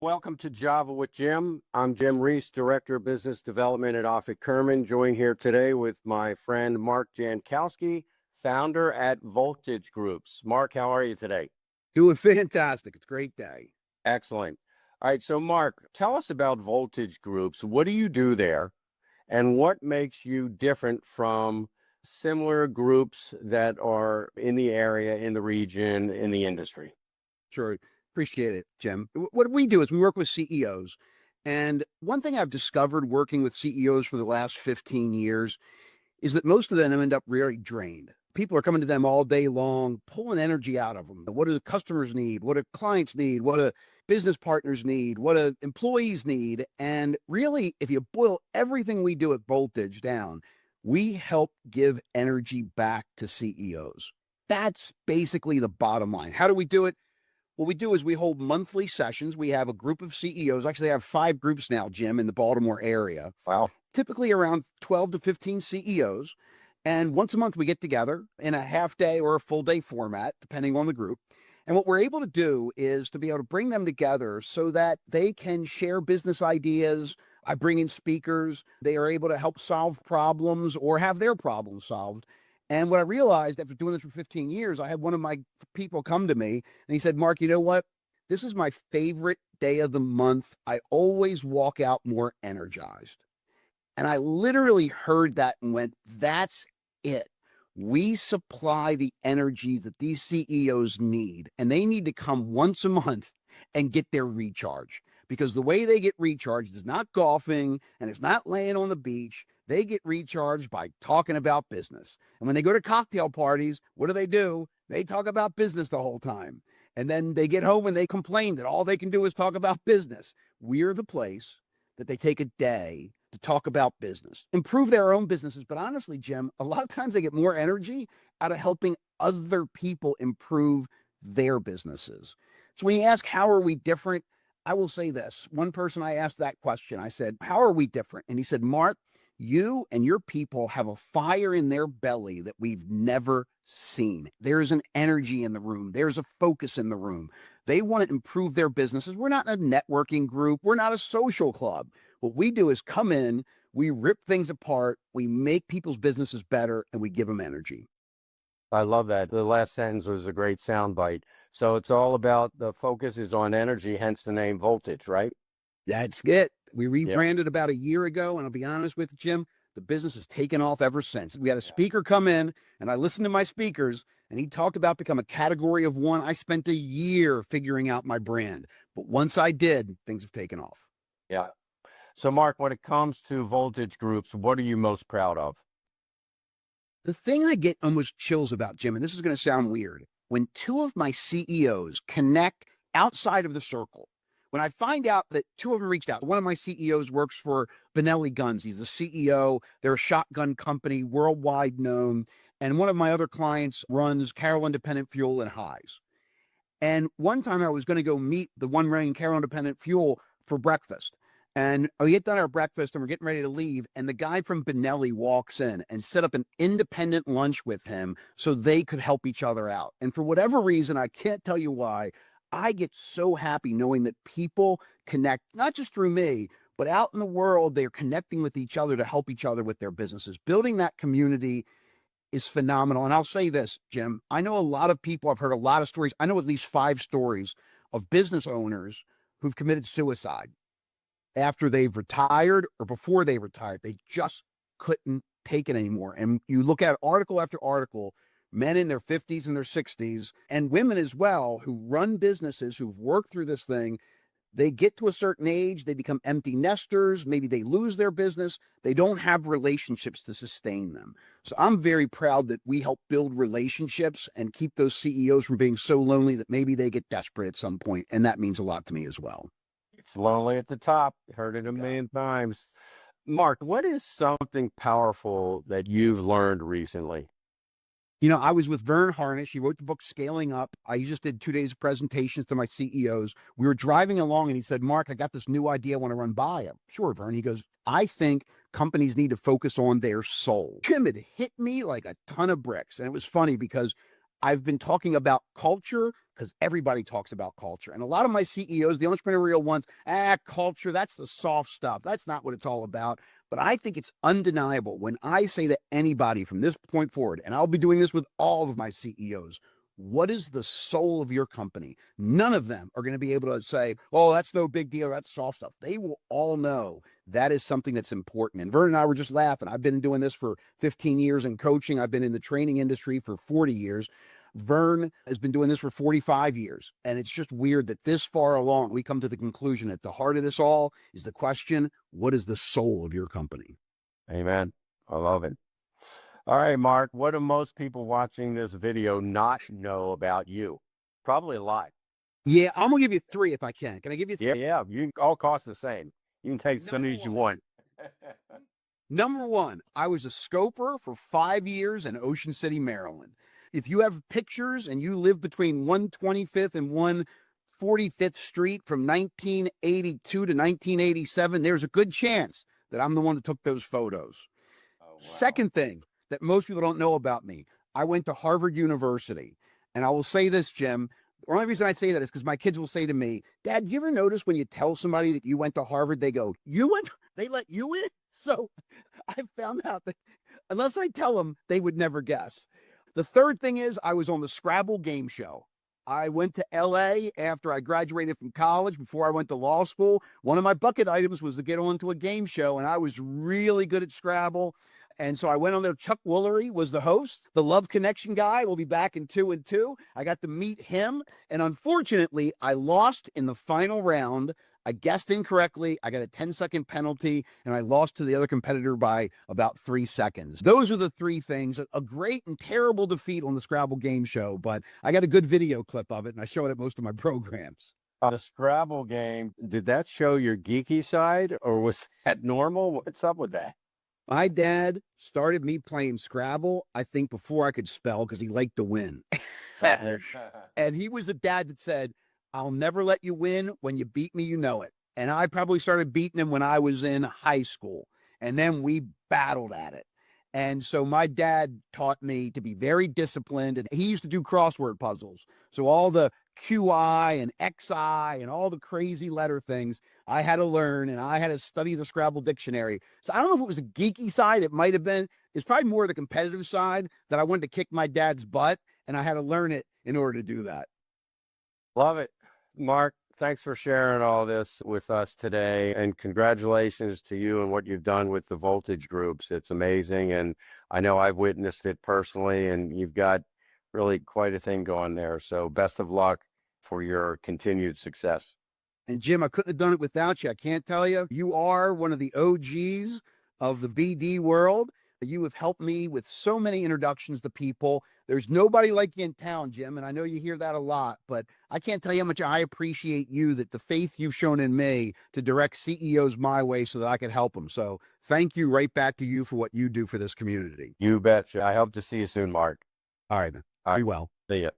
Welcome to Java with Jim. I'm Jim Ries, Director of Business Development at Offit Kurman, joined here today with my friend Mark Jankowski, founder at Voltage Groups. Mark, how are you today? Doing fantastic. It's a great day. Excellent. All right, so Mark, tell us about Voltage Groups. What do you do there, and what makes you different from similar groups that are in the area, in the region, in the industry? Sure. Appreciate it, Jim. What we do is we work with CEOs. And one thing I've discovered working with CEOs for the last 15 years is that most of them end up really drained. People are coming to them all day long, pulling energy out of them. What do the customers need? What do clients need? What do business partners need? What do employees need? And really, if you boil everything we do at Voltage down, we help give energy back to CEOs. That's basically the bottom line. How do we do it? What we do is we hold monthly sessions. We have a group of CEOs. Actually, I have 5 groups now, Jim, in the Baltimore area. Wow. Typically around 12 to 15 CEOs. And once a month, we get together in a half day or a full day format, depending on the group. And what we're able to do is to be able to bring them together so that they can share business ideas. I bring in speakers. They are able to help solve problems or have their problems solved. And what I realized after doing this for 15 years, I had one of my people come to me and he said, Mark, you know what? This is my favorite day of the month. I always walk out more energized. And I literally heard that and went, that's it. We supply the energy that these CEOs need, and they need to come once a month and get their recharge. Because the way they get recharged is not golfing and it's not laying on the beach. They get recharged by talking about business. And when they go to cocktail parties, what do? They talk about business the whole time. And then they get home and they complain that all they can do is talk about business. We're the place that they take a day to talk about business, improve their own businesses. But honestly, Jim, a lot of times they get more energy out of helping other people improve their businesses. So when you ask, how are we different? I will say this. One person I asked that question, I said, how are we different? And he said, Mark, you and your people have a fire in their belly that we've never seen. There's an energy in the room. There's a focus in the room. They want to improve their businesses. We're not a networking group. We're not a social club. What we do is come in, we rip things apart, we make people's businesses better, and we give them energy. I love that. The last sentence was a great soundbite. So it's all about the focus is on energy, hence the name Voltage, right? That's it. We rebranded about a year ago, and I'll be honest with you, Jim, the business has taken off ever since. We had a speaker come in, and I listened to my speakers, and he talked about becoming a category of one. I spent a year figuring out my brand, but once I did, things have taken off. Yeah. So Mark, when it comes to Voltage Groups, what are you most proud of? The thing I get almost chills about, Jim, and this is going to sound weird, when 2 of my CEOs connect outside of the circle, when I find out that 2 of them reached out. One of my CEOs works for Benelli Guns. He's the CEO. They're a shotgun company, worldwide known. And one of my other clients runs Carroll Independent Fuel in Highs. And one time I was going to go meet the one running Carroll Independent Fuel for breakfast. And we get done our breakfast and we're getting ready to leave. And the guy from Benelli walks in and set up an independent lunch with him so they could help each other out. And for whatever reason, I can't tell you why, I get so happy knowing that people connect, not just through me, but out in the world, they're connecting with each other to help each other with their businesses. Building that community is phenomenal. And I'll say this, Jim, I know a lot of people, I've heard a lot of stories. I know at least 5 stories of business owners who've committed suicide after they've retired or before they retired. They just couldn't take it anymore. And you look at article after article, men in their 50s and their 60s, and women as well, who run businesses, who've worked through this thing. They get to a certain age, they become empty nesters, maybe they lose their business, they don't have relationships to sustain them. So I'm very proud that we help build relationships and keep those CEOs from being so lonely that maybe they get desperate at some point, and that means a lot to me as well. It's lonely at the top. Heard it a million times. Mark, what is something powerful that you've learned recently? You know, I was with Vern Harnish. He wrote the book Scaling Up. I just did 2 days of presentations to my CEOs. We were driving along and he said, Mark, I got this new idea I want to run by you. Sure, Vern. He goes, I think companies need to focus on their soul. Jim, it hit me like a ton of bricks. And it was funny because I've been talking about culture, because everybody talks about culture. And a lot of my CEOs, the entrepreneurial ones, culture, that's the soft stuff. That's not what it's all about. But I think it's undeniable when I say to anybody from this point forward, and I'll be doing this with all of my CEOs, what is the soul of your company? None of them are going to be able to say, oh, that's no big deal. That's soft stuff. They will all know that is something that's important. And Vern and I were just laughing. I've been doing this for 15 years in coaching. I've been in the training industry for 40 years. Vern has been doing this for 45 years. And it's just weird that this far along, we come to the conclusion that the heart of this all is the question, what is the soul of your company? Amen. I love it. All right, Mark, what do most people watching this video not know about you? Probably a lot. Yeah, I'm going to give you 3 if I can. Can I give you 3? Yeah, you all cost the same. You can take as many as you want. Number 1, I was a scoper for 5 years in Ocean City, Maryland. If you have pictures and you live between 125th and 145th Street from 1982 to 1987, there's a good chance that I'm the one that took those photos. Oh, wow. Second thing that most people don't know about me, I went to Harvard University. And I will say this, Jim, the only reason I say that is because my kids will say to me, Dad, you ever notice when you tell somebody that you went to Harvard, they go, you went? They let you in? So I found out that unless I tell them, they would never guess. The third thing is I was on the Scrabble game show. I went to LA after I graduated from college, before I went to law school. One of my bucket items was to get onto a game show, and I was really good at Scrabble. And so I went on there. Chuck Woolery was the host. The Love Connection guy will be back in 2 and 2. I got to meet him. And unfortunately, I lost in the final round. I guessed incorrectly. I got a 10-second penalty, and I lost to the other competitor by about 3 seconds. Those are the 3 things. A great and terrible defeat on the Scrabble game show, but I got a good video clip of it, and I show it at most of my programs. The Scrabble game, did that show your geeky side, or was that normal? What's up with that? My dad started me playing Scrabble, I think, before I could spell, because he liked to win. And he was a dad that said, I'll never let you win. When you beat me, you know it. And I probably started beating him when I was in high school. And then we battled at it. And so my dad taught me to be very disciplined. And he used to do crossword puzzles. So all the QI and XI and all the crazy letter things I had to learn, and I had to study the Scrabble dictionary. So I don't know if it was a geeky side. It might have been. It's probably more the competitive side that I wanted to kick my dad's butt, and I had to learn it in order to do that. Love it. Mark, thanks for sharing all this with us today, and congratulations to you and what you've done with the Voltage groups. It's amazing, and I know I've witnessed it personally, and you've got really quite a thing going there. So best of luck for your continued success. And Jim, I couldn't have done it without you. I can't tell you. You are one of the OGs of the BD world. You have helped me with so many introductions to people. There's nobody like you in town, Jim, and I know you hear that a lot, but I can't tell you how much I appreciate you, that the faith you've shown in me to direct CEOs my way so that I could help them. So thank you, right back to you for what you do for this community. You betcha. I hope to see you soon, Mark. All right, man. All right. Be well. See ya.